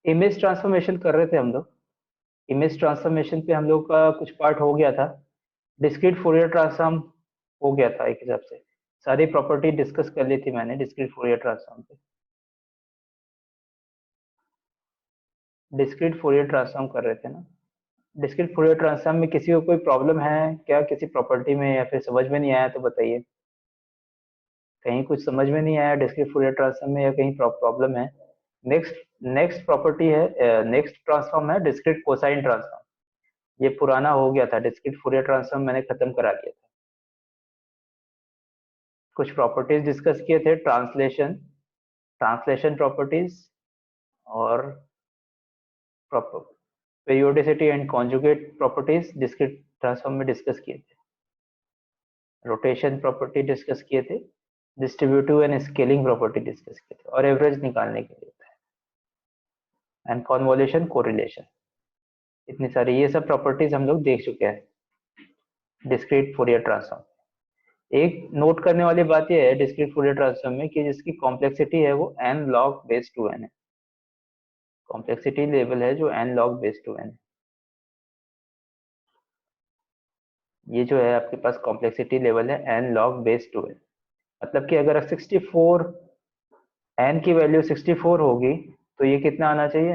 Image transformation कर रहे थे हम लोग। इमेज ट्रांसफॉर्मेशन पे हम लोग का कुछ पार्ट हो गया था। डिस्क्रीट फोरियर ट्रांसफॉर्म हो गया था एक हिसाब से। सारी प्रॉपर्टी डिस्कस कर ली थी मैंने डिस्क्रीट फोरियर ट्रांसफॉर्म पे। डिस्क्रीट फोरियर ट्रांसफॉर्म कर रहे थे ना। डिस्क्रीट फोरियर ट्रांसफॉर्म में किसी को कोई प्रॉब्लम है क्या, किसी प्रॉपर्टी में, या फिर समझ में नहीं आया तो बताइए। कहीं कुछ समझ में नहीं आया डिस्क्रीट फोरियर ट्रांसफॉर्म में, या कहीं प्रॉब्लम है। नेक्स्ट नेक्स्ट प्रॉपर्टी है, नेक्स्ट ट्रांसफॉर्म है डिस्क्रीट कोसाइन ट्रांसफॉर्म। ये पुराना हो गया था, डिस्क्रीट फोरियर ट्रांसफॉर्म मैंने खत्म करा दिया था। कुछ प्रॉपर्टीज डिस्कस किए थे, ट्रांसलेशन, ट्रांसलेशन प्रॉपर्टीज, और periodicity and conjugate properties discrete transform में डिस्कस किए थे। रोटेशन प्रॉपर्टी डिस्कस किए थे, distributive and scaling property discuss किए थे, और एवरेज निकालने के लिए एंड कॉन्वोल्यूशन कोरिलेशन। इतनी सारी ये सब प्रॉपर्टीज हम लोग देख चुके हैं डिस्क्रीट फोरियर ट्रांसफॉर्म। एक नोट करने वाली बात यह है डिस्क्रीट फोरियर ट्रांसफॉर्म में कि जिसकी कॉम्प्लेक्सिटी है वो n log base two n है। कॉम्प्लेक्सिटी लेवल है जो n log base two n है। ये जो है आपके पास कॉम्प्लेक्सिटी लेवल है n log base two n। मतलब कि अगर 64 n की वैल्यू 64 होगी तो ये कितना आना चाहिए,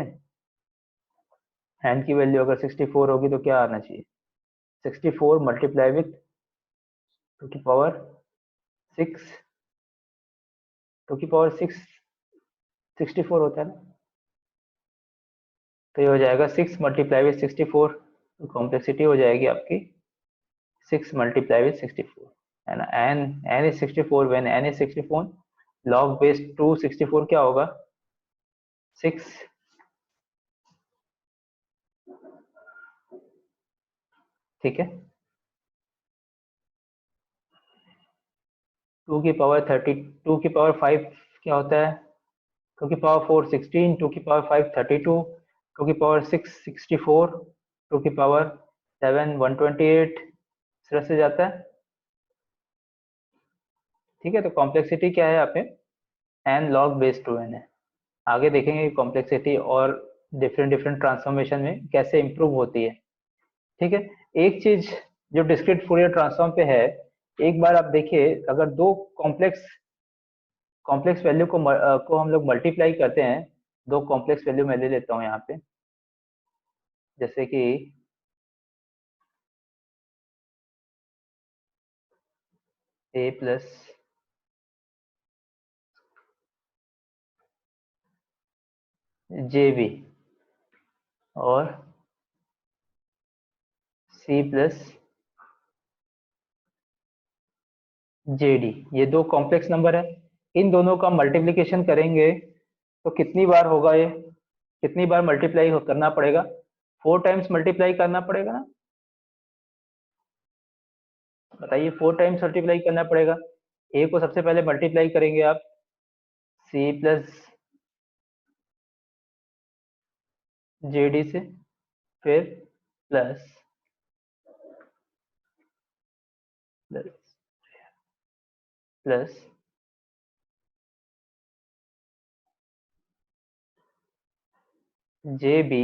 n की वैल्यू अगर 64 होगी तो क्या आना चाहिए, 64 मल्टीप्लाई विथ टू की पावर 6, टू की पावर 6 64 होता है ना। तो ये हो जाएगा 6 मल्टीप्लाई विथ 64, तो कॉम्प्लेक्सिटी हो जाएगी आपकी 6 मल्टीप्लाई विथ 64 है ना। n is 64, when n is 64 log base two 64 क्या होगा, 6। ठीक है, 2 की पावर 30, 2 की पावर 5 क्या होता है, 2 की पावर 4 16, 2 की पावर 5 32, 2 की पावर 6 64, 2 की पावर 7 128, इस तरह से जाता है। ठीक है, तो कॉम्प्लेक्सिटी क्या है यहाँ पे, n log base two n है। आगे देखेंगे कॉम्प्लेक्सिटी और डिफरेंट डिफरेंट ट्रांसफॉर्मेशन में कैसे इंप्रूव होती है। ठीक है, एक चीज जो डिस्क्रीट फूरियर ट्रांसफॉर्म पे है, एक बार आप देखिए, अगर दो कॉम्प्लेक्स कॉम्प्लेक्स वैल्यू को हम लोग मल्टीप्लाई करते हैं, दो कॉम्प्लेक्स वैल्यू मैं ले लेता हूँ यहाँ पे, जैसे कि a प्लस जे बी और c प्लस जे डी, ये दो कॉम्प्लेक्स नंबर है। इन दोनों का मल्टीप्लिकेशन करेंगे तो कितनी बार होगा ये, कितनी बार मल्टीप्लाई करना पड़ेगा, 4 टाइम्स मल्टीप्लाई करना पड़ेगा ना। बताइए, 4 टाइम्स मल्टीप्लाई करना पड़ेगा। ए को सबसे पहले मल्टीप्लाई करेंगे आप सी प्लस जे डी से, फिर plus plus plus J B,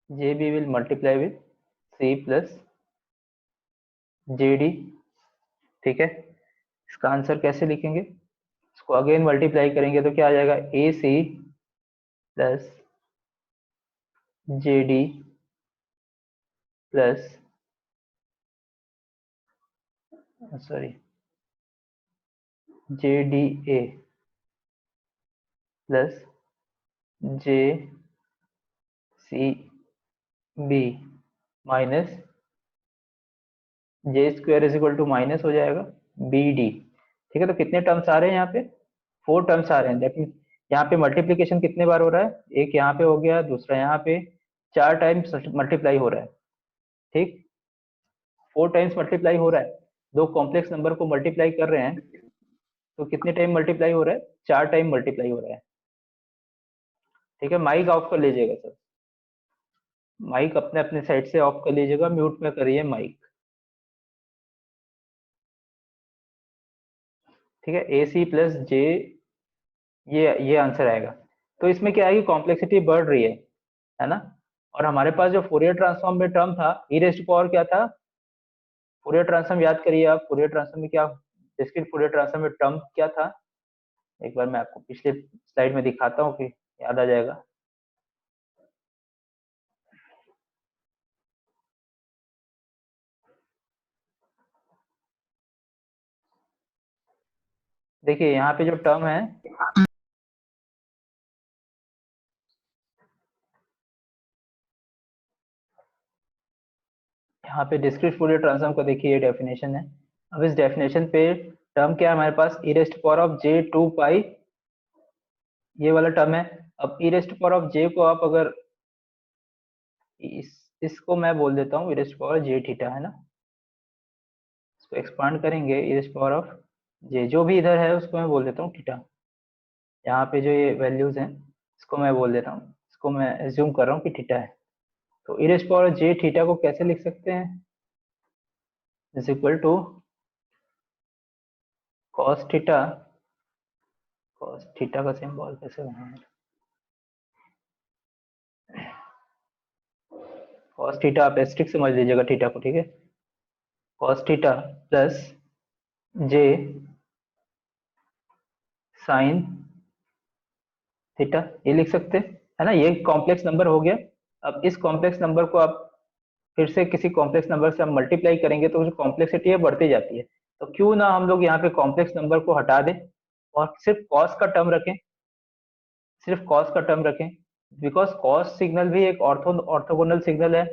J B will multiply with C plus J D. ठीक है, इसका आंसर कैसे लिखेंगे, इसको अगेन मल्टीप्लाई करेंगे तो क्या आ जाएगा, A C plus J D plus, sorry, J D A plus J C B minus J square is equal to minus हो जाएगा बी डी। ठीक है, तो कितने टर्म्स आ रहे हैं यहाँ पे, 4 टर्म्स आ रहे हैं। दैट मीन यहाँ पे मल्टीप्लीकेशन कितने बार हो रहा है, एक यहाँ पे हो गया, दूसरा यहाँ पे, 4 टाइम्स मल्टीप्लाई हो रहा है। ठीक, 4 टाइम्स मल्टीप्लाई हो रहा है, दो कॉम्प्लेक्स नंबर को मल्टीप्लाई कर रहे हैं, तो कितने टाइम मल्टीप्लाई हो रहा है, 4 टाइम मल्टीप्लाई हो रहा है। ठीक है, माइक ऑफ कर लीजिएगा सर, माइक अपने अपने साइड से ऑफ कर लीजिएगा, म्यूट में करिए माइक। ठीक है, ए सी प्लस जे ये आंसर आएगा। तो इसमें क्या है कि कॉम्प्लेक्सिटी बढ़ रही है ना। और हमारे पास जो फोरियर ट्रांसफॉर्म में टर्म था ई रेस्ट पावर क्या था, फोरियर ट्रांसफॉर्म याद करिए आप, फोरियर ट्रांसफॉर्म में क्या, डिस्क्रीट फोरियर ट्रांसफॉर्म में टर्म क्या था, एक बार मैं आपको पिछले स्लाइड में दिखाता हूँ कि याद आ जाएगा। देखिए यहाँ पे जो टर्म है, यहाँ पे डिस्क्रीट फूरियर ट्रांसफॉर्म का देखिए ये डेफिनेशन है। अब इस डेफिनेशन पे टर्म क्या है हमारे पास, E raised power of J to pi, ये वाला टर्म है। अब E raised power of J को आप अगर इसको मैं बोल देता हूँ E raised power J theta, है ना। इसको एक्सपांड करेंगे, E raised power of J जो भी इधर है उसको मैं बोल देता हूँ थीटा। यहाँ पे जो ये वैल्यूज हैं इसको मैं बोल देता हूँ, इसको मैं एज्यूम कर रहा हूँ कि थीटा है। तो E raised power J theta को कैसे लिख सकते हैं, is equal to cos theta, cos theta का सिंबल कैसे बनाएंगे, कॉस थीटा आप एस्ट्रिक समझ लीजिएगा थीटा को, ठीक है। कॉस थीटा प्लस जे साइन थीटा, ये लिख सकते हैं, है ना। ये कॉम्प्लेक्स नंबर हो गया। अब इस कॉम्प्लेक्स नंबर को आप फिर से किसी कॉम्प्लेक्स नंबर से हम मल्टीप्लाई करेंगे तो जो कॉम्प्लेक्सिटी है बढ़ती जाती है। तो क्यों ना हम लोग यहाँ पे कॉम्प्लेक्स नंबर को हटा दें और सिर्फ कॉस का टर्म रखें, सिर्फ कॉस का टर्म रखें। बिकॉज कॉस सिग्नल भी एक ऑर्थोगोनल सिग्नल है,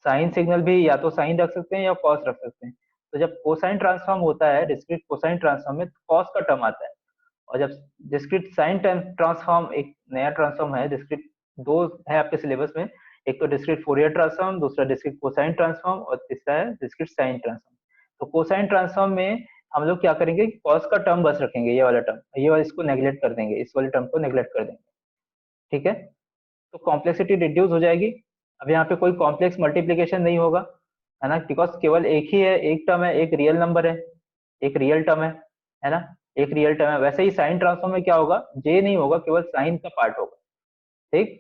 साइन सिग्नल भी या तो साइन रख सकते हैं या कॉस रख सकते हैं। तो जब कोसाइन ट्रांसफॉर्म होता है डिस्क्रीट कोसाइन ट्रांसफॉर्म में कॉस का टर्म आता है। और जब डिस्क्रीट साइन ट्रांसफॉर्म, एक नया ट्रांसफॉर्म है डिस्क्रीट, दो है आपके सिलेबस में, एक तो डिस्क्रीट फोरियर ट्रांसफॉर्म, दूसरा डिस्क्रीट कोसाइन ट्रांसफॉर्म और तीसरा है डिस्क्रीट साइन ट्रांसफॉर्म। तो कोसाइन ट्रांसफॉर्म में हम लोग क्या करेंगे, कॉस का टर्म बस रखेंगे, ये वाला टर्म, ये वाला इसको नेग्लेक्ट कर देंगे, इस वाले टर्म को नेग्लेक्ट कर देंगे, ठीक है। तो कॉम्प्लेक्सिटी रिड्यूस हो जाएगी। अब यहाँ पे कोई कॉम्प्लेक्स मल्टीप्लीकेशन नहीं होगा, है ना, बिकॉज केवल एक ही है, एक टर्म है, एक रियल नंबर है, एक रियल टर्म है ना, एक रियल टर्म है। वैसे ही साइन ट्रांसफॉर्म में क्या होगा, जे नहीं होगा, केवल साइन का पार्ट होगा, ठीक।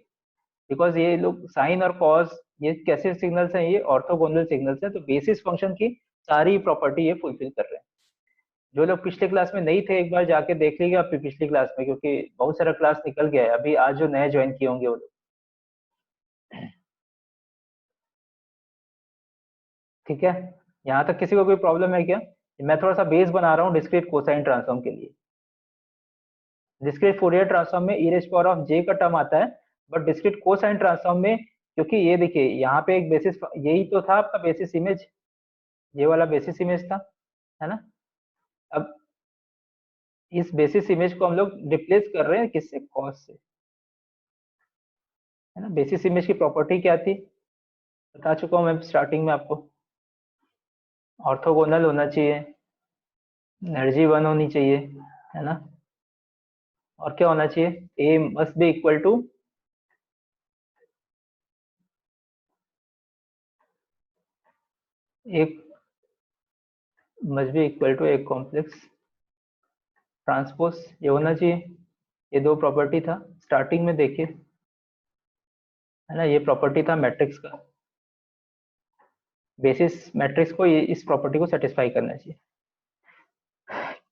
बिकॉज ये लोग साइन और कॉस ये कैसे सिग्नल्स हैं, ये ऑर्थोगोनल सिग्नल्स हैं, तो बेसिस फंक्शन की सारी प्रॉपर्टी ये फुलफिल कर रहे हैं। जो लोग पिछले क्लास में नहीं थे एक बार जाके देख लीजिए आप पिछली क्लास में, क्योंकि बहुत सारा क्लास निकल गया है अभी, आज जो नए ज्वाइन किए होंगे वो लोग, ठीक है। यहाँ तक किसी को कोई प्रॉब्लम है क्या, मैं थोड़ा सा बेस बना रहा हूँ डिस्क्रीट कोसाइन ट्रांसफॉर्म के लिए। डिस्क्रीट फोरियर ट्रांसफॉर्म में ई रेज़ पावर ऑफ जे का टर्म आता है, बट डिस्क्रीट कोसाइन ट्रांसफॉर्म में, क्योंकि ये देखिए यहाँ पे एक बेसिस, यही तो था आपका बेसिस इमेज, ये वाला बेसिस इमेज था, है ना। अब इस बेसिस इमेज को हम लोग रिप्लेस कर रहे हैं किससे, कॉस से, है ना। बेसिस इमेज की प्रॉपर्टी क्या थी, बता चुका हूँ मैं स्टार्टिंग में आपको, ऑर्थोगोनल होना चाहिए, एनर्जी वन होनी चाहिए, है ना। और क्या होना चाहिए, ए मस्ट बी इक्वल टू एक, मस्ट बी इक्वल टू एक कॉम्प्लेक्स ट्रांसपोज, ये होना चाहिए। ये दो प्रॉपर्टी था स्टार्टिंग में, देखिए, है ना, ये प्रॉपर्टी था मैट्रिक्स का, बेसिस मैट्रिक्स को ये इस प्रॉपर्टी को सेटिस्फाई करना चाहिए,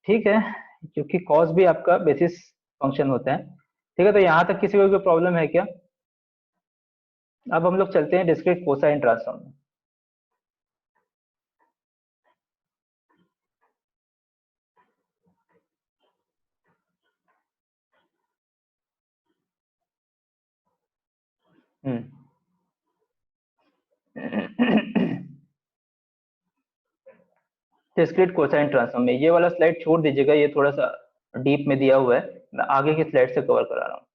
ठीक है, क्योंकि कॉस भी आपका बेसिस फंक्शन होता है, ठीक है। तो यहाँ तक किसी को कोई प्रॉब्लम है क्या। अब हम लोग चलते हैं डिस्क्रीट कोसाइन ट्रांसफॉर्म में। डिस्क्रीट कोसाइन ट्रांसफॉर्म में ये वाला स्लाइड छोड़ दीजिएगा, ये थोड़ा सा डीप में दिया हुआ है, मैं आगे की स्लाइड से कवर करा रहा हूँ,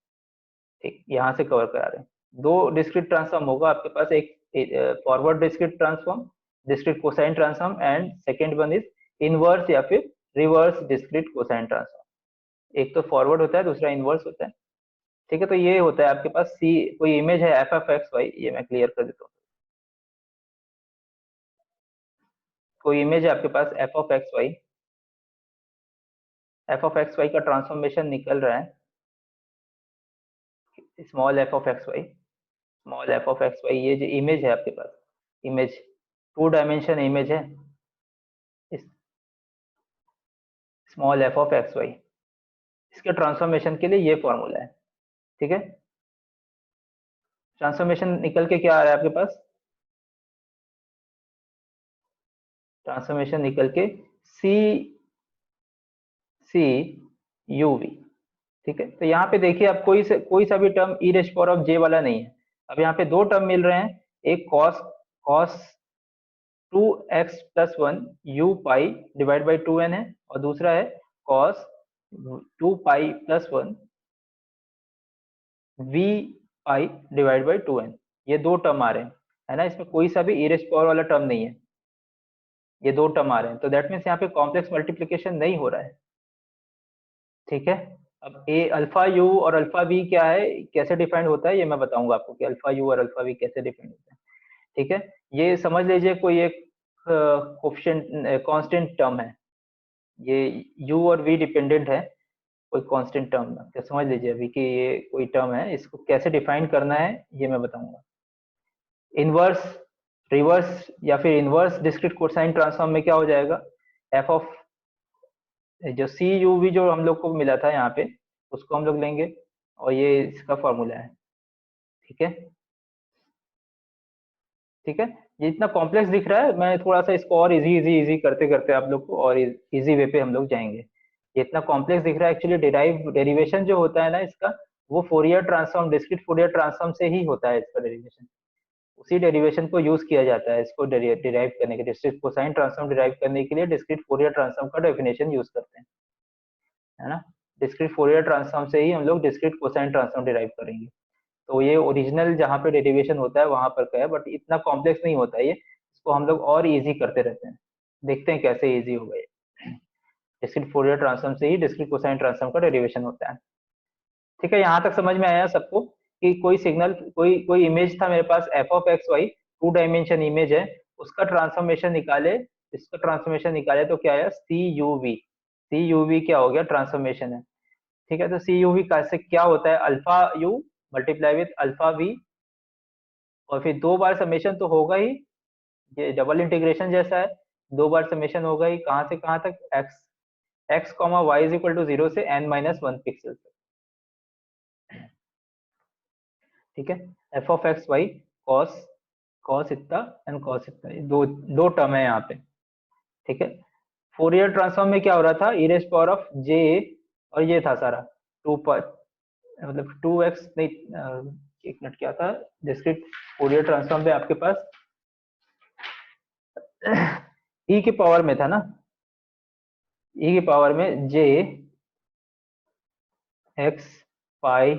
ठीक, यहाँ से कवर करा रहे हैं। दो डिस्क्रीट ट्रांसफॉर्म होगा आपके पास, एक forward discrete transform, discrete cosine transform, and second one is inverse या फिर रिवर्स डिस्क्रीट कोसाइन ट्रांसफॉर्म। एक तो फॉरवर्ड होता है, दूसरा इनवर्स होता है, ठीक है। तो ये होता है आपके पास सी, कोई इमेज है एफ एफ एक्स वाई, ये मैं क्लियर कर देता हूँ। कोई इमेज है आपके पास F of X Y, F of X Y का ट्रांसफॉर्मेशन निकल रहा है, small F of X Y, small F of X Y, ये जो इमेज है आपके पास, इमेज 2 डायमेंशन इमेज है, small F of X Y, इसके ट्रांसफॉर्मेशन के लिए ये फॉर्मूला है। ठीक है, ट्रांसफॉर्मेशन निकल के क्या आ रहा है आपके पास, ट्रांसफॉर्मेशन निकल के सी सी यू वी। ठीक है, तो यहाँ पे देखिए आप कोई सा भी term E raise power of J वाला नहीं है। अब यहाँ पे दो टर्म मिल रहे हैं, एक cos cos 2x+1 U pi divide by 2n है, और दूसरा है कॉस 2 पाई+1 V pi divide by 2n। ये दो टर्म आ रहे हैं, है ना, इसमें कोई सा भी ई रेज पावर वाला टर्म नहीं है, ये दो टर्म आ रहे हैं, तो दैट मीन्स यहाँ पे कॉम्प्लेक्स मल्टीप्लीकेशन नहीं हो रहा है। ठीक है, अब ए अल्फा यू और अल्फा वी क्या है, कैसे डिफाइंड होता है, ये मैं बताऊंगा आपको कि अल्फा यू और अल्फा वी कैसे डिफाइंड होता है। ठीक है, ये समझ लीजिए कोई एक कोफिशिएंट कांस्टेंट टर्म है, ये यू और वी डिपेंडेंट है, कोई कांस्टेंट टर्म, तो समझ लीजिए अभी कि ये कोई टर्म है, इसको कैसे डिफाइन करना है ये मैं बताऊंगा। इनवर्स, रिवर्स या फिर इनवर्स डिस्क्रीट कोसाइन ट्रांसफॉर्म में क्या हो जाएगा, एफ ऑफ जो सी यू वी जो हम लोग को मिला था यहाँ पे, उसको हम लोग लेंगे, और ये इसका फॉर्मूला है। ठीक है, ठीक है, ये इतना कॉम्प्लेक्स दिख रहा है, मैं थोड़ा सा इसको और इजी इजी इजी करते करते आप लोग को और इजी वे पे हम लोग जाएंगे। ये इतना कॉम्प्लेक्स दिख रहा है, एक्चुअली डेरिवेशन जो होता है ना इसका, वो Fourier transform, discrete Fourier transform से ही होता है इसका डेरिवेशन, उसी डेरिवेशन को यूज किया जाता है इसको डिराइव करने के, डिस्क्रीट कोसाइन ट्रांसफॉर्म डिराइव करने के लिए डिस्क्रीट फोरियर ट्रांसफॉर्म का डेफिनेशन यूज करते हैं, है ना। डिस्क्रीट फोरियर ट्रांसफॉर्म से ही हम लोग डिस्क्रीट कोसाइन ट्रांसफॉर्म डिराइव करेंगे। तो ये ओरिजिनल जहाँ पे डेरिवेशन होता है वहां पर का है, बट इतना कॉम्प्लेक्स नहीं होता है ये, इसको हम लोग और इजी करते रहते हैं, देखते हैं कैसे इजी होगा ये। डिस्क्रीट फोरियर ट्रांसफॉर्म से ही डिस्क्रीट कोसाइन ट्रांसफॉर्म का डेरिवेशन होता है। ठीक है, यहाँ तक समझ में आया सबको कि कोई सिग्नल, कोई कोई इमेज था मेरे पास F of X Y, 2 dimension image है, उसका ट्रांसफॉर्मेशन निकाले, इसका ट्रांसफॉर्मेशन निकाले तो क्या आया, C U V, C U V क्या हो गया, ट्रांसफॉर्मेशन है। ठीक है, तो सी यू वी कैसे क्या होता है, alpha U multiply with alpha V, और फिर दो बार समेशन तो होगा ही, ये डबल इंटीग्रेशन जैसा है, दो बार समेशन होगा ही, कहाँ से कहाँ तक, X X comma Y is equal to 0 से n-1 पिक्सल तक। ठीक है, F of X Y cos cos इतना एंड कॉस इतना, ये दो दो टर्म है यहाँ पे। ठीक है, फोरियर ट्रांसफॉर्म में क्या हो रहा था, ई रेज पावर ऑफ जे, और ये था सारा टू पर, मतलब 2x नहीं, एक मिनट क्या था, डिस्क्रीट फोरियर ट्रांसफॉर्म पे आपके पास ई के पावर में था ना, ई की पावर में जे एक्स पाई,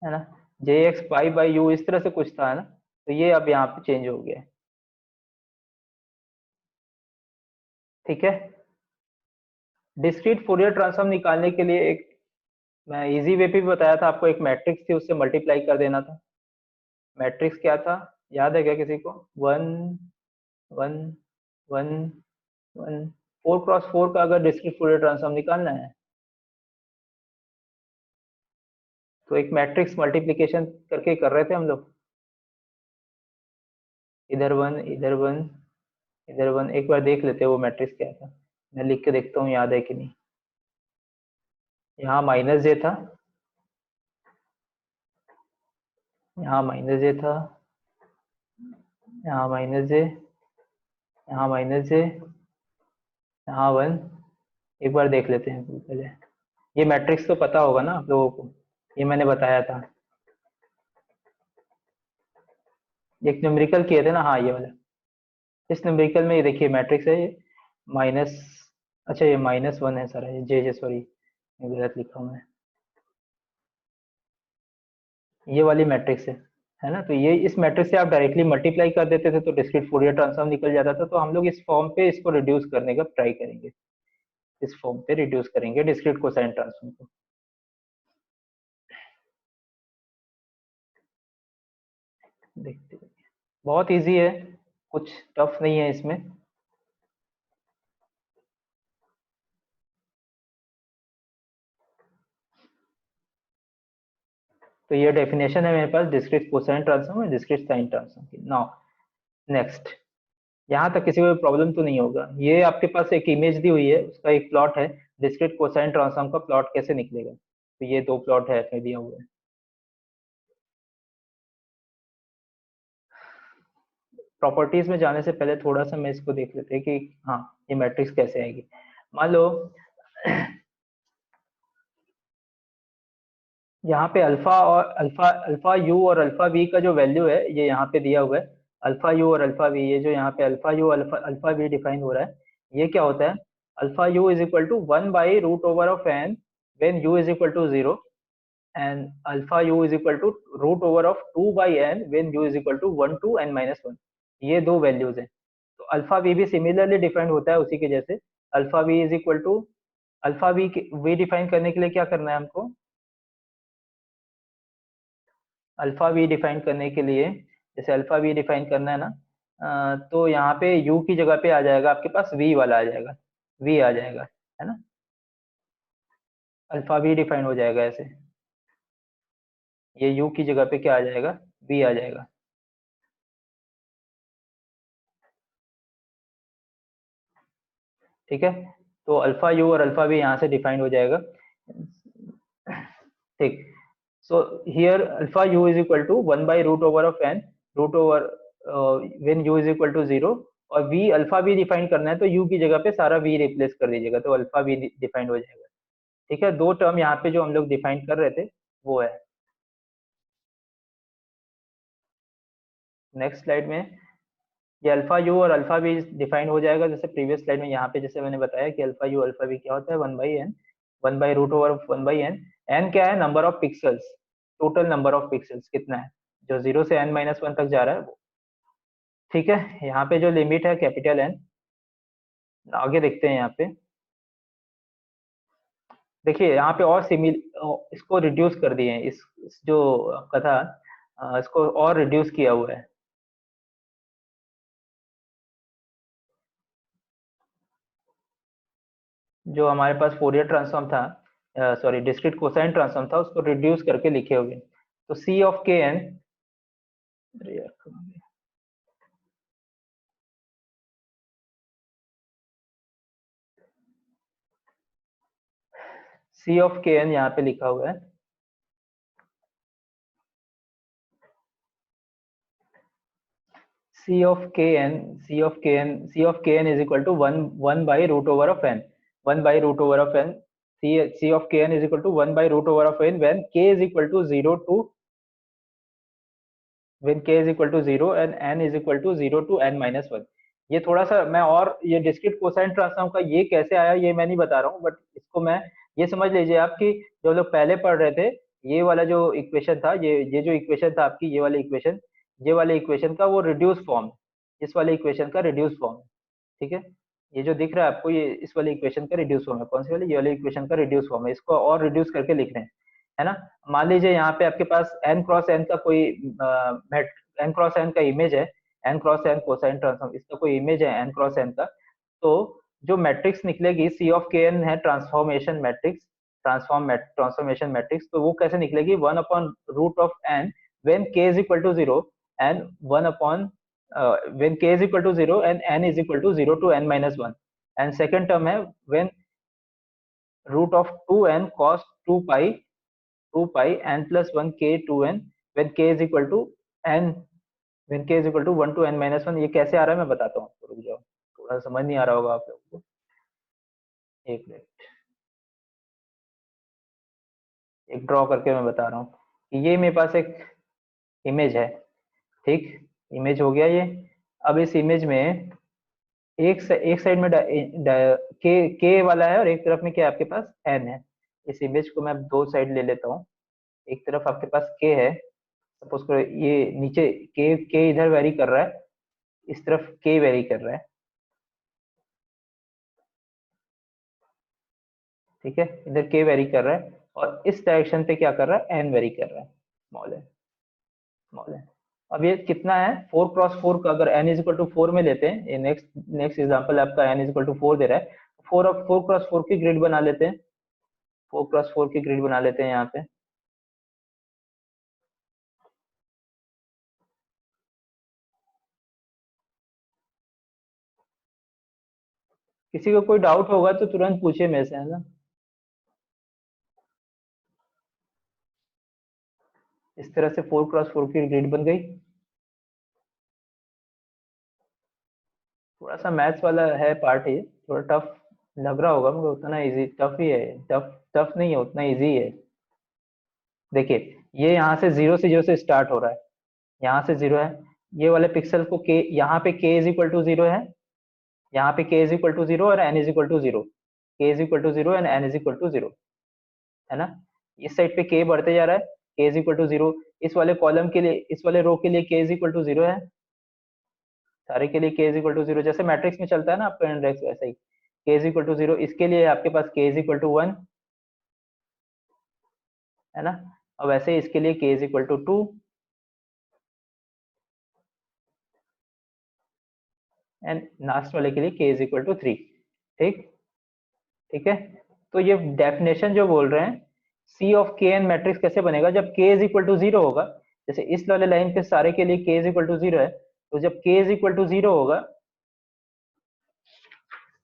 है ना, जे एक्स पाई बाई यू, इस तरह से कुछ था, है ना, तो ये अब यहाँ पे चेंज हो गया। ठीक है, डिस्क्रीट फोरियर ट्रांसफॉर्म निकालने के लिए एक मैं इजी वे पे भी बताया था आपको, एक मैट्रिक्स थी उससे मल्टीप्लाई कर देना था। मैट्रिक्स क्या था, याद है क्या किसी को, 1 1 1 1, 4x4 का अगर डिस्क्रीट फोरियर ट्रांसफॉर्म निकालना है तो एक मैट्रिक्स मल्टीप्लीकेशन करके कर रहे थे हम लोग, इधर 1 इधर 1 इधर 1, एक बार देख लेते हैं वो मैट्रिक्स क्या था, मैं लिख के देखता हूँ याद है कि नहीं। यहाँ माइनस जे था, यहाँ माइनस जे था, यहाँ माइनस जे, यहाँ माइनस जे, यहाँ 1, एक बार देख लेते हैं पहले। ये मैट्रिक्स तो पता होगा ना आप लोगों को, ये मैंने बताया था, एक न्यूमेरिकल किए थे ना, हाँ ये वाला, इस न्यूमेरिकल में ये देखिए मैट्रिक्स है ये, माइनस, अच्छा ये -1 है सर, ये जे जे सॉरी, गलत लिखा हूँ मैं, ये वाली मैट्रिक्स है ना, तो ये इस मैट्रिक्स से आप डायरेक्टली मल्टीप्लाई कर देते थे तो डिस्क्रीट फोरियर ट्रांसफॉर्म निकल जाता था, तो हम लोग इस फॉर्म पे इसको रिड्यूस करने का ट्राई करेंगे, इस फॉर्म पे रिड्यूस करेंगे डिस्क्रीट कोसाइन ट्रांसफॉर्म को। देखते हैं, बहुत इजी है, कुछ टफ नहीं है इसमें। तो ये डेफिनेशन है मेरे पास डिस्क्रीट कोसाइन ट्रांसफॉर्म और डिस्क्रीट साइन ट्रांसफॉर्म की। नाउ नेक्स्ट, यहाँ तक किसी को प्रॉब्लम तो नहीं होगा। ये आपके पास एक इमेज दी हुई है, उसका एक प्लॉट है, डिस्क्रीट कोसाइन ट्रांसफॉर्म का प्लॉट कैसे निकलेगा। तो ये दो प्लॉट है इसमें दिया हुआ है। प्रॉपर्टीज में जाने से पहले थोड़ा सा मैं इसको देख लेते हैं कि हाँ ये मैट्रिक्स कैसे आएगी। मान लो यहाँ पे अल्फा और अल्फा यू और अल्फा वी का जो वैल्यू है ये यहाँ पे दिया हुआ है। अल्फा यू और अल्फा वी, ये जो यहाँ पे alpha U alpha alpha V define हो रहा है, ये क्या होता है? Alpha U is equal to 1/√(n) when u is equal to 0, and alpha u is equal to √2/n when u is equal to 1 to n-1। ये दो values हैं। तो अल्फा वी भी सिमिलरली डिफाइंड होता है उसी के जैसे। Alpha V is equal to alpha V define करने के लिए क्या करना है हमको? अल्फा वी डिफाइन करने के लिए, जैसे अल्फा वी डिफाइन करना है ना, तो यहाँ पे u की जगह पे आ जाएगा आपके पास v वाला आ जाएगा, v आ जाएगा, है ना। अल्फा वी डिफाइन हो जाएगा ऐसे, ये u की जगह पे क्या आ जाएगा? v आ जाएगा। ठीक है, तो अल्फा यू और अल्फा वी यहाँ से डिफाइंड हो जाएगा। ठीक, so here alpha U is equal to 1/√(n) root over when u is equal to 0, और v अल्फा v डिफाइन करना है तो u की जगह पे सारा v रिप्लेस कर दीजिएगा तो अल्फा v डिफाइंड हो जाएगा। ठीक है, दो टर्म यहाँ पे जो हम लोग डिफाइन कर रहे थे वो है। नेक्स्ट स्लाइड में ये अल्फा यू और अल्फा वी डिफाइन हो जाएगा जैसे प्रीवियस स्लाइड में। यहाँ पे जैसे मैंने बताया कि अल्फा यू अल्फा वी क्या होता है? 1/n, 1/√(1/n)। n क्या है? Number of pixels, total number of pixels कितना है जो 0 से n-1 तक जा रहा है वो। ठीक है, यहाँ पे जो लिमिट है कैपिटल एन। आगे देखते हैं यहाँ पे, देखिए यहाँ पे और सिमिल इसको रिड्यूस कर दिए हैं, इस जो आपका था इसको और रिड्यूस किया हुआ है। जो हमारे पास फोरियर ट्रांसफॉर्म था, सॉरी डिस्क्रीट कोसाइन ट्रांसफॉर्म था, उसको रिड्यूस करके लिखे हुए। तो C of K N, C of K N यहाँ पे लिखा हुआ है। C of K N, C of K N is equal to one by root over of N, 1/√(n). C of K N is equal to 1/√(n) when K is equal to 0 to, when k is equal to 0 and n is equal to 0 to n-1। ये थोड़ा सा मैं, और ये discrete cosine transform का ये कैसे आया ये मैं नहीं बता रहा हूँ, बट इसको मैं, ये समझ लीजिए आप कि जो लोग पहले पढ़ रहे थे, ये वाला जो इक्वेशन था, ये जो इक्वेशन था आपकी, ये वाली इक्वेशन, ये वाले इक्वेशन का वो रिड्यूस फॉर्म, इस वाले इक्वेशन का रिड्यूस फॉर्म। ठीक है, ये जो दिख रहा है आपको, ये इस वाले इक्वेशन का रिड्यूस फॉर्म है। कौन सी वाली? ये वाले इक्वेशन का रिड्यूस फॉर्म है, इसको और रिड्यूस करके लिख रहे हैं, है ना। मान लीजिए यहाँ पे आपके पास n क्रॉस n का कोई n क्रॉस n का इमेज है, n cross n cosine transform, इसका कोई इमेज है n क्रॉस n का। तो जो मैट्रिक्स निकलेगी सी ऑफ के एन है ट्रांसफॉर्मेशन मैट्रिक्स, ट्रांसफॉर्मेशन मैट्रिक्स। तो वो कैसे निकलेगी? 1/√n when k is equal to 0 and 1 upon when k is equal to 0 and n is equal to 0 to n-1। And second term है when √2n cos 2 pi n+1 k 2n when k is equal to n, when k is equal to 1 to n-1। ये कैसे आ रहा है मैं बताता हूँ आपको, रुक जाओ, थोड़ा समझ नहीं आ रहा होगा आप लोगों को। एक मिनट, एक ड्रॉ करके मैं बता रहा हूँ। ये मेरे पास एक इमेज है, ठीक, इमेज हो गया ये। अब इस इमेज में एक साइड में के वाला है और एक तरफ में क्या है आपके पास? एन है। इस इमेज को मैं दो साइड ले लेता हूँ। एक तरफ आपके पास के है, सपोज करो ये नीचे के इधर वेरी कर रहा है, इस तरफ के वेरी कर रहा है। ठीक है, इधर के वेरी कर रहा है और इस डायरेक्शन पे क्या कर रहा है? एन वेरी कर रहा है, स्मॉल है, स्मॉल है। अब ये कितना है? 4x4 का, अगर n इज इक्वल टू 4 में लेते हैं, ये नेक्स्ट नेक्स्ट एग्जांपल आपका n इज इक्वल टू 4 दे रहा है, 4x4 की ग्रिड बना लेते हैं, 4x4 की ग्रिड बना लेते हैं यहाँ पे। किसी को कोई डाउट होगा तो तुरंत पूछे मेरे से, है ना। इस तरह से 4x4 की ग्रिड बन गई। थोड़ा सा मैथ्स वाला है पार्ट, ये थोड़ा टफ लग रहा होगा मगर उतना इजी टफ ही है, टफ टफ नहीं है, उतना इजी है। देखिए ये यहाँ से जीरो से स्टार्ट हो रहा है, यहाँ से जीरो है, ये वाले पिक्सल को के, यहाँ पे K is equal to zero है, यहाँ पे K is equal to zero और N is equal to zero, K is equal to zero and N is equal to zero, है ना। इस साइड पे के बढ़ते जा रहा है, K is equal to zero, इस वाले कॉलम के लिए, इस वाले रो के लिए K is equal to zero है, सारे के लिए K is equal to zero, जैसे मैट्रिक्स में चलता है ना आपका इंडेक्स, वैसा ही के इज इक्वल टू जीरो। इसके लिए आपके पास के इज इक्वल टू वन, है ना। और वैसे ही इसके लिए K is equal to two, and last वाले के लिए K is equal to three. ठीक, ठीक है। तो ये डेफिनेशन जो बोल रहे हैं, सी ऑफ के एन मैट्रिक्स कैसे बनेगा, जब के इज इक्वल टू जीरो होगा, जैसे इस वाले लाइन पे सारे के लिए K is equal to zero है, तो जब के इज इक्वल टू जीरो होगा,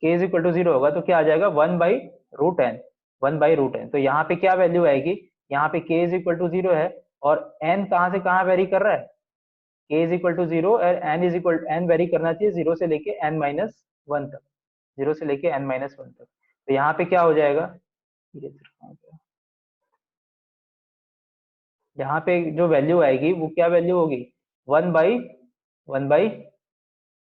के इज इक्वल टू जीरो होगा तो क्या आ जाएगा, one by root N, one by root N. तो यहाँ पे क्या वैल्यू आएगी, यहाँ पे K is equal to zero है, और एन कहाँ से कहाँ वेरी कर रहा है, K is equal to zero, और N is equal, N vary करना चाहिए जीरो से लेके एन माइनस वन तक, जीरो से लेके एन माइनस वन तक। तो यहाँ पे क्या हो जाएगा, यहाँ पे जो वैल्यू आएगी वो क्या वैल्यू होगी, one by one by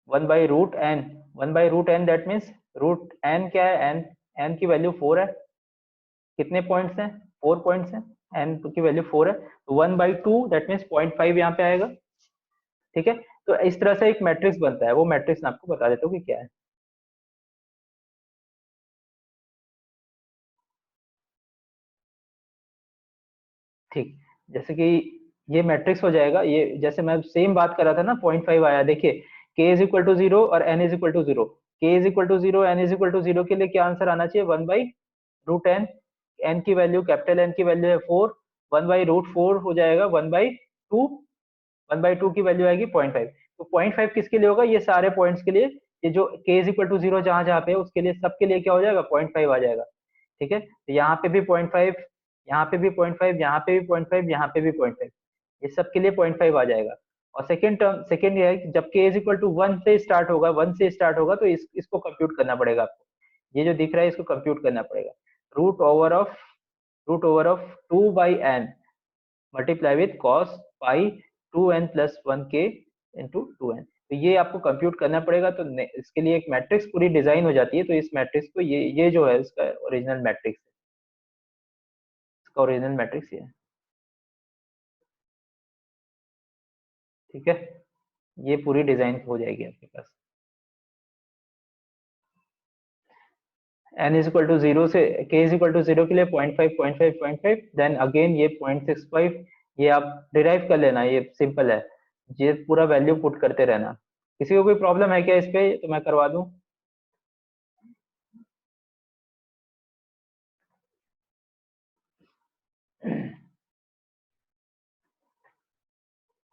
one by root N, one by root N, that means root N क्या है, एन, एन की वैल्यू फोर है, कितने पॉइंट्स हैं, फोर पॉइंट्स हैं, एन की वैल्यू फोर है, तो one by two that means point five यहाँ पे आएगा। ठीक है, तो इस तरह से एक मैट्रिक्स बनता है, वो मैट्रिक्स मैं आपको बता देता हूँ कि क्या है। ठीक, जैसे कि ये मैट्रिक्स हो जाएगा, ये जैसे मैं सेम बात कर रहा था ना, पॉइंट फाइव आया, देखिए K is equal to zero और N is equal to zero, K is equal to zero N is equal to zero के लिए क्या आंसर आना चाहिए, one by root N, N की वैल्यू, कैपिटल एन की वैल्यू है four, one by root four हो जाएगा one by two, one by two की वैल्यू आएगी पॉइंट फाइव। तो पॉइंट फाइव किसके लिए होगा, ये सारे पॉइंट्स के लिए, ये जो के इज इक्वल टू जीरो जहां जहां पे है उसके लिए, सबके लिए क्या हो जाएगा, पॉइंट फाइव आ जाएगा। ठीक है, तो यहाँ पे भी पॉइंट फाइव, यहाँ पे भी पॉइंट फाइव, यहाँ पे भी पॉइंट फाइव, यहाँ पे भी पॉइंट फाइव, ये सब के लिए पॉइंट फाइव आ जाएगा। और सेकंड टर्म, सेकंड ये है कि जब के इज इक्वल टू वन से स्टार्ट होगा, वन से स्टार्ट होगा, तो इसको कंप्यूट करना पड़ेगा आपको, ये जो दिख रहा है इसको कंप्यूट करना पड़ेगा, root over of, root over of two by N multiply with cos pi two N plus one के इंटू टू एन। तो ये आपको कंप्यूट करना पड़ेगा, तो इसके लिए एक मैट्रिक्स पूरी डिजाइन हो जाती है। तो इस मैट्रिक्स को, ये जो है इसका ओरिजिनल मैट्रिक्स है, इसका ओरिजिनल मैट्रिक्स ये है। ठीक है, ये पूरी डिजाइन हो जाएगी आपके पास। N is equal to zero से, K is equal to zero के लिए point five point five point five, then again ये पॉइंट सिक्स फाइव, ये आप डिराइव कर लेना, ये सिंपल है, ये पूरा वैल्यू पुट करते रहना। किसी को कोई प्रॉब्लम है क्या इस पे, तो मैं करवा दूं।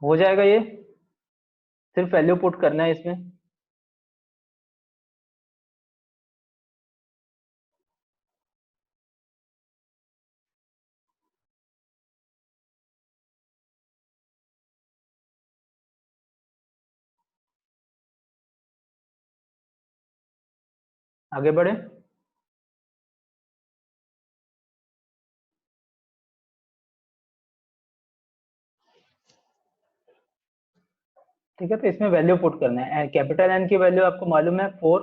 हो जाएगा ये, सिर्फ वैल्यू पुट करना है इसमें। आगे बढ़े। ठीक है, तो इसमें वैल्यू पुट करना है, कैपिटल एन की वैल्यू आपको मालूम है फोर,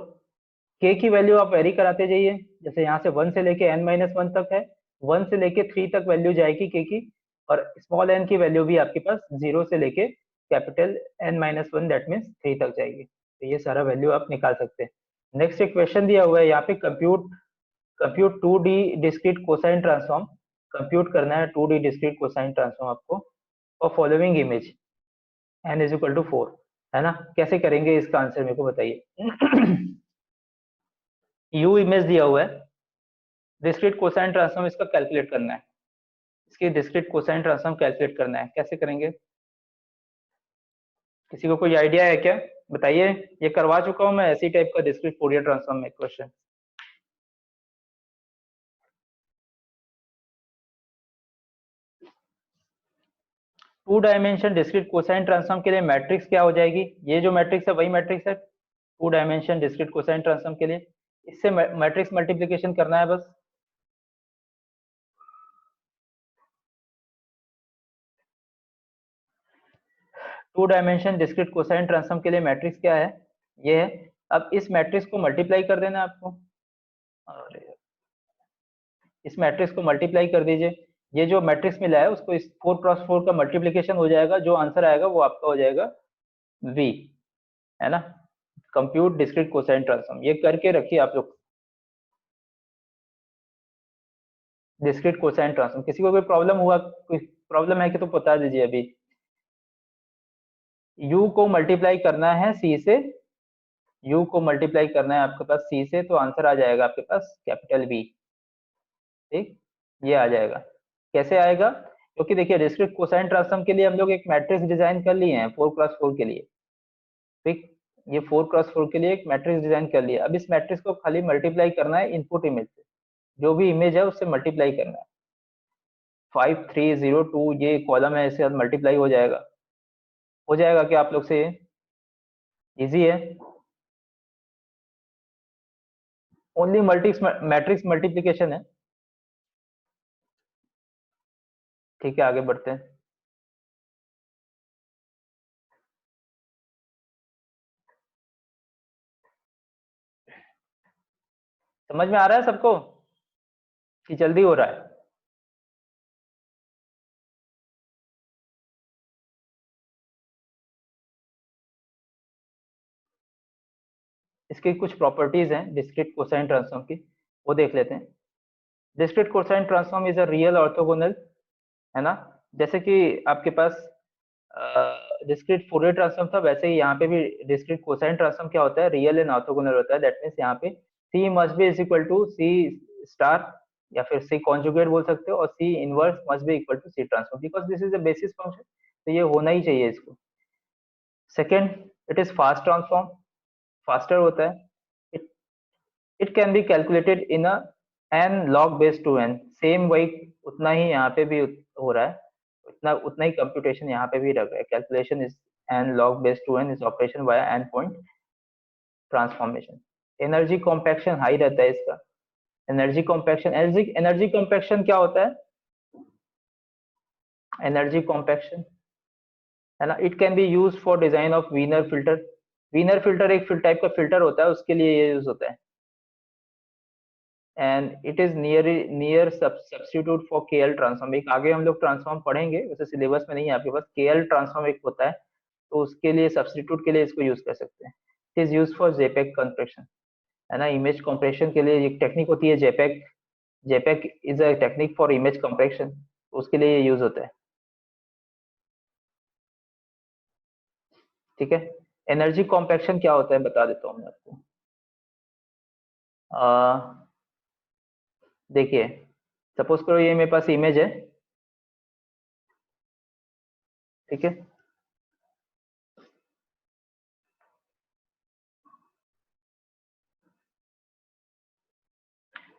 के की वैल्यू आप वेरी कराते जाइए, जैसे यहाँ से वन से लेके एन माइनस वन तक है, वन से लेके थ्री तक वैल्यू जाएगी के की, और स्मॉल एन की वैल्यू भी आपके पास जीरो से लेके capital N minus one that means three तक जाएगी। तो ये सारा वैल्यू आप निकाल सकते हैं। नेक्स्ट एक क्वेश्चन दिया हुआ है यहाँ पे, compute, compute two D discrete cosine transform, compute करना है two D discrete cosine transform आपको और following image N is equal to four, है ना। कैसे करेंगे इसका आंसर मेरे को बताइए। यू इमेज दिया हुआ है, डिस्क्रीट कोसाइन ट्रांसफॉर्म इसका कैलकुलेट करना है, इसकी डिस्क्रीट कोसाइन ट्रांसफॉर्म कैलकुलेट करना है, कैसे करेंगे, किसी को कोई आइडिया है क्या। बताइए, ये करवा चुका हूं मैं ऐसी टाइप का डिस्क्रीट फूरियर ट्रांसफॉर्म में question. Two dimension discrete cosine transform के लिए मैट्रिक्स क्या हो जाएगी? ये जो मैट्रिक्स है वही मैट्रिक्स है two dimension discrete cosine transform के लिए। इससे मैट्रिक्स मल्टीप्लिकेशन करना है बस। Two dimension discrete cosine transform के लिए मैट्रिक्स क्या है? ये है। अब इस मैट्रिक्स को मल्टीप्लाई कर देना है आपको, और इस मैट्रिक्स को मल्टीप्लाई कर दीजिए। ये जो मैट्रिक्स मिला है उसको इस 4x4 का मल्टीप्लिकेशन हो जाएगा, जो आंसर आएगा वो आपका हो जाएगा v, है ना। कंप्यूट डिस्क्रीट कोसाइन ट्रांसफॉर्म ये करके रखिए आप लोग। डिस्क्रीट कोसाइन ट्रांसफॉर्म, किसी को कोई प्रॉब्लम हुआ, कोई प्रॉब्लम है कि तो बता दीजिए अभी। u को मल्टीप्लाई करना है c से, u को मल्टीप्लाई करना है आपके पास c से, तो आंसर आ जाएगा आपके पास कैपिटल V। ठीक, ये आ जाएगा। कैसे आएगा? क्योंकि देखिए डिस्क्रीट कोसाइन ट्रांसफॉर्म के लिए हम लोग एक मैट्रिक्स डिजाइन कर लिए हैं 4x4 के लिए। ठीक, ये 4x4 के लिए एक मैट्रिक्स डिजाइन कर लिया। अब इस मैट्रिक्स को खाली मल्टीप्लाई करना है इनपुट इमेज से, जो भी इमेज है उससे मल्टीप्लाई करना है। 5302 ये कॉलम है, इससे मल्टीप्लाई हो जाएगा। हो जाएगा क्या आप लोग से? इजी है। ओनली मल्टीक्स मैट्रिक्स मल्टीप्लिकेशन है। ठीक है, आगे बढ़ते हैं। समझ में आ रहा है सबको कि जल्दी हो रहा है? इसकी कुछ प्रॉपर्टीज हैं डिस्क्रीट कोसाइन ट्रांसफॉर्म की, वो देख लेते हैं। Discrete cosine transform is a real orthogonal, है ना। जैसे कि आपके पास डिस्क्रीट फूरियर ट्रांसफॉर्म था, वैसे ही यहाँ पे भी डिस्क्रीट कोसाइन ट्रांसफॉर्म क्या होता है, रियल एंड ऑर्थोगोनल होता है। दैट मीन्स यहाँ पे C must be is equal to C star, या फिर सी कॉन्जुगेट बोल सकते हो, और C inverse must be equal to C transform, because this is the basis function, तो ये होना ही चाहिए इसको। Second, it is fast transform, faster होता है। It it can be calculated in a n log base 2n, same वही उतना ही यहाँ पे भी हो रहा है, उतना ही कंप्यूटेशन यहाँ पे भी रख रहा है। Calculation is n log base 2n is operation via n point transformation. Energy compaction high रहता है इसका। एनर्जी कॉम्पैक्शन, एनर्जी कॉम्पैक्शन क्या होता है? एनर्जी कॉम्पैक्शन, है ना, it can be use for design of Wiener filter. Wiener filter एक type का फिल्टर होता है, उसके लिए ये यूज होता है। And it is near substitute for KL transform. एक आगे हम लोग ट्रांसफॉर्म पढ़ेंगे, वैसे सिलेबस में नहीं है आपके पास, केएल ट्रांसफॉर्म एक होता है, तो उसके लिए सब्स्टिट्यूट के लिए इसको यूज कर सकते हैं। It is use for JPEG compression, है ना। इमेज कंप्रेशन के लिए एक टेक्निक होती है JPEG. JPEG is a technique for image compression, उसके लिए ये यूज होता है। ठीक है, एनर्जी कॉम्पैक्शन क्या होता है बता देता हूँ मैं आपको। देखिए, सपोज करो ये मेरे पास इमेज है, ठीक है।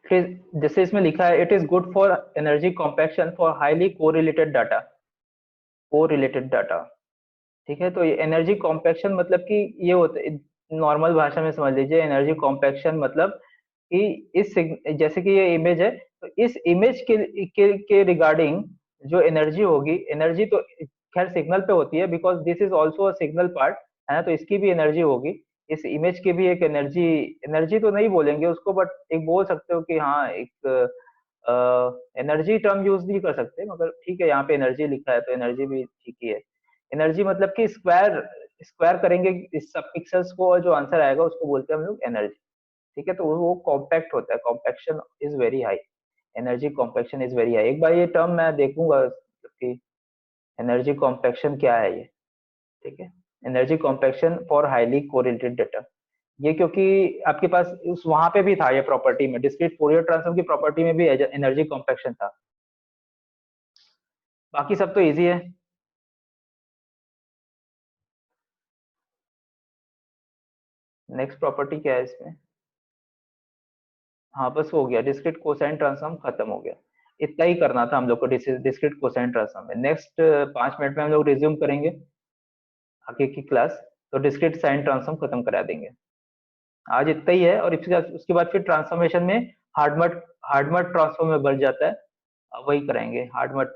फिर जैसे इसमें लिखा है, it is good for energy compaction for highly correlated data, correlated data. ठीक है, तो ये एनर्जी कॉम्पैक्शन मतलब कि ये होता है, नॉर्मल भाषा में समझ लीजिए, एनर्जी कॉम्पैक्शन मतलब कि जैसे कि ये इमेज है, तो इस इमेज के रिगार्डिंग जो एनर्जी होगी, एनर्जी तो खैर सिग्नल पे होती है, because this is also a signal part, है ना, तो इसकी भी एनर्जी होगी। इस इमेज की भी एक एनर्जी, एनर्जी तो नहीं बोलेंगे उसको, बट एक बोल सकते हो कि हाँ, एक एनर्जी टर्म यूज नहीं कर सकते, मगर ठीक है, यहाँ पे एनर्जी लिखा है तो एनर्जी भी ठीक ही है। एनर्जी मतलब कि स्क्वायर, स्क्वायर करेंगे इस सब पिक्सल्स को, और जो आंसर आएगा उसको बोलते हैं हम लोग एनर्जी। ठीक है, तो वो कॉम्पैक्ट होता है, compaction is very high, energy compaction is very high. एक बार ये टर्म मैं देखूंगा कि एनर्जी कॉम्पैक्शन क्या है ये। ठीक है, energy compaction for highly correlated data, ये क्योंकि आपके पास उस वहां पे भी था, ये प्रॉपर्टी में, डिस्क्रीट फोरियर ट्रांसफॉर्म की प्रॉपर्टी में भी एनर्जी कॉम्पैक्शन था। बाकी सब तो इजी है। नेक्स्ट प्रॉपर्टी क्या है इसमें? हाँ बस हो गया, डिस्क्रीट कोसाइन ट्रांसफॉर्म खत्म हो गया। इतना ही करना था हम लोग को डिस्क्रीट कोसाइन ट्रांसफॉर्म में। नेक्स्ट 5 मिनट में हम लोग रिज्यूम करेंगे आगे की क्लास, तो डिस्क्रीट साइन ट्रांसफॉर्म खत्म करा देंगे। आज इतना ही है। और उसके बाद फिर ट्रांसफॉर्मेशन में हार्डमट हार्डमट ट्रांसफॉर्म में बढ़ जाता है, अब वही करेंगे हार्डमट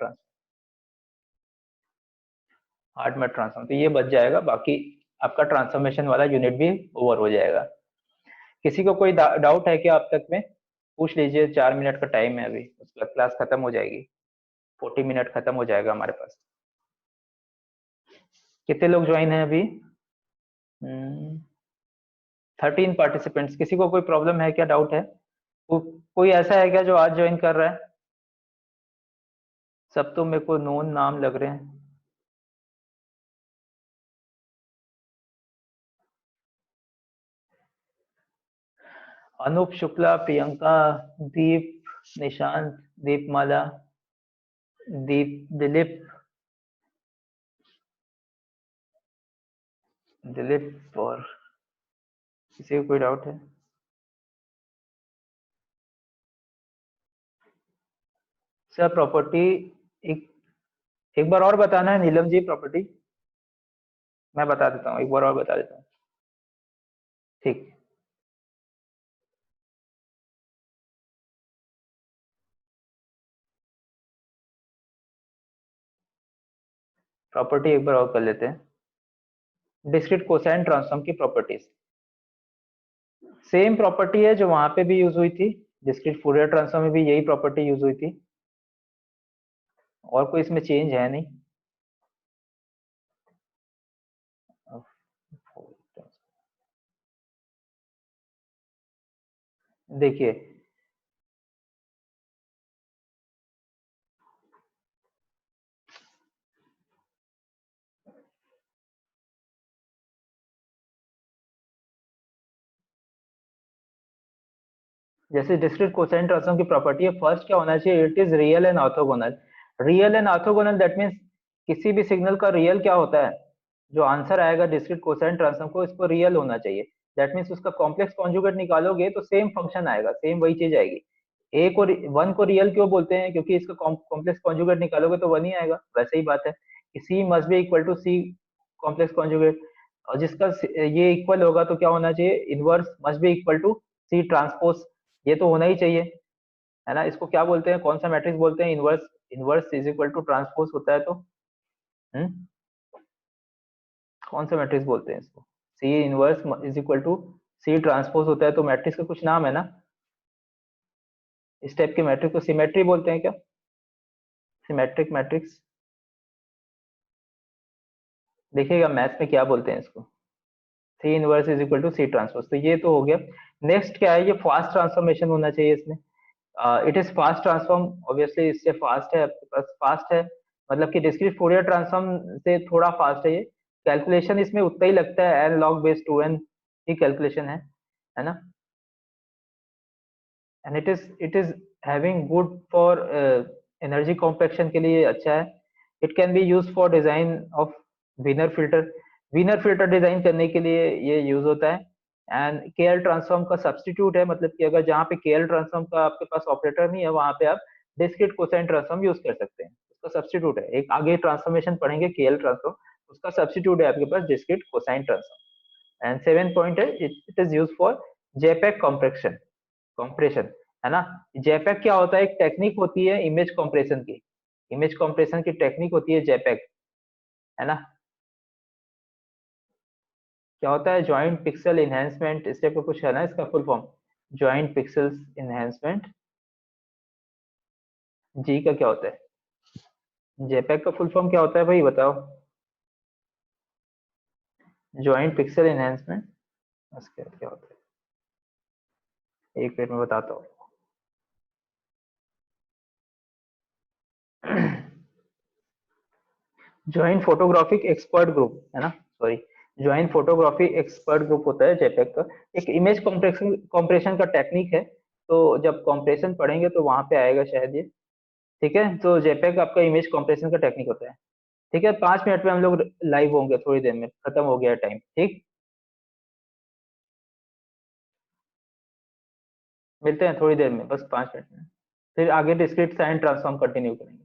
ट्रांसफॉर्म। तो ये बच जाएगा, बाकी आपका ट्रांसफॉर्मेशन वाला यूनिट भी ओवर हो जाएगा। किसी को कोई डाउट है क्या अब तक में? पूछ लीजिए, 4 मिनट का टाइम है अभी, उसके बाद क्लास खत्म हो जाएगी। 40 मिनट खत्म हो जाएगा हमारे पास। कितने लोग ज्वाइन है अभी? 13 पार्टिसिपेंट्स। किसी को कोई प्रॉब्लम है क्या, डाउट है? कोई ऐसा है क्या जो आज ज्वाइन कर रहा है? सब तो मेरे को नोन नाम लग रहे हैं। अनूप शुक्ला, प्रियंका, दीप, निशांत, दीपमाला, दिलीप, दिलीप और किसी को कोई डाउट है? सर प्रॉपर्टी एक एक बार और बताना है नीलम जी, प्रॉपर्टी मैं बता देता हूँ, एक बार और बता देता हूँ। ठीक, प्रॉपर्टी एक बार और कर लेते हैं। डिस्क्रीट कोसाइन ट्रांसफॉर्म की प्रॉपर्टीज सेम प्रॉपर्टी है जो वहां पे भी यूज हुई थी, डिस्क्रीट फूरियर ट्रांसफॉर्म में भी यही प्रॉपर्टी यूज हुई थी, और कोई इसमें चेंज है नहीं। देखिए, जैसे डिस्क्रीट कोसाइन ट्रांसफॉर्म की प्रॉपर्टी है, फर्स्ट क्या होना चाहिए? It is real and orthogonal. Real and orthogonal that means किसी भी सिग्नल का रियल क्या होता है, जो आंसर आएगा डिस्क्रीट कोसाइन ट्रांसफॉर्म को, इसको रियल होना चाहिए। दैट मीन्स उसका कॉम्प्लेक्स कॉन्जुगेट निकालोगे तो सेम फंक्शन आएगा, सेम वही चीज आएगी। ए को वन को रियल क्यों बोलते हैं? क्योंकि इसका कॉम्प्लेक्स कॉन्जुगेट निकालोगे तो वन ही आएगा। वैसे ही बात है कि C must be equal to C complex conjugate, और जिसका ये इक्वल होगा तो क्या होना चाहिए? Inverse must be equal to C transpose, ये तो होना ही चाहिए, है ना? इसको क्या बोलते हैं, कौन सा मैट्रिक्स बोलते हैं? Inverse. Inverse is equal to transpose होता है तो कौन सा मैट्रिक्स बोलते हैं इसको? C inverse is equal to C transpose होता है, तो मैट्रिक्स का कुछ नाम है ना? इस टाइप के मैट्रिक्स को सिमेट्री बोलते हैं क्या? Symmetric matrix. देखिएगा मैथ्स में क्या बोलते हैं इसको, C inverse is equal to C transpose. तो ये तो हो गया। नेक्स्ट क्या है? ये फास्ट ट्रांसफॉर्मेशन होना चाहिए इसमें। It is fast transform, obviously इससे फास्ट है आपके पास, फास्ट है मतलब कि डिस्क्रीट फोरियर ट्रांसफॉर्म से थोड़ा फास्ट है ये। कैलकुलेशन इसमें उतना ही लगता है, एन लॉग बेस 2n ही कैलकुलेशन है ना? And it is having good for energy compaction के लिए अच्छा है। It can be use for design of winner filter. Winner filter design करने के लिए ये यूज होता है। एंड केएल ट्रांसफॉर्म का सब्स्टिट्यूट है, मतलब कि अगर जहाँ पे केएल ट्रांसफॉर्म का आपके पास ऑपरेटर नहीं है, वहां पे आप डिस्क्रीट कोसाइन ट्रांसफॉर्म यूज कर सकते हैं। उसका सब्स्टिट्यूट है, एक आगे ट्रांसफॉर्मेशन पढ़ेंगे केएल ट्रांसफॉर्म, उसका सब्स्टिट्यूट है आपके पास discrete cosine transform. And 7 point है, it is use for JPEG compression compression, है ना? जेपेग क्या होता है? एक टेक्निक होती है इमेज कंप्रेशन की, इमेज कंप्रेशन की टेक्निक होती है जेपेग, है ना? क्या होता है? जॉइंट पिक्सल इनहेंसमेंट, इस टाइप का कुछ है ना इसका full form, joint pixels enhancement. G का क्या होता है? जेपेग का फुल फॉर्म क्या होता है भाई, बताओ? जॉइंट पिक्सल इनहेंसमेंट, उसके बाद क्या होता है? एक मिनट में बताता हूँ। ज्वाइंट फोटोग्राफिक एक्सपर्ट ग्रुप, है ना? Sorry, joint photography expert group होता है जेपेग का। एक इमेज कॉम्प्रेशन कॉम्प्रेशन का टेक्निक है, तो जब कॉम्प्रेशन पढ़ेंगे तो वहां पे आएगा शायद ये। ठीक है, तो जेपेग आपका इमेज कॉम्प्रेशन का टेक्निक होता है। ठीक है, 5 मिनट में हम लोग लाइव होंगे, थोड़ी देर में खत्म हो गया टाइम। ठीक। मिलते हैं थोड़ी देर में, बस 5 मिनट में, फिर आगे डिस्क्रीट साइन ट्रांसफॉर्म कंटिन्यू करेंगे।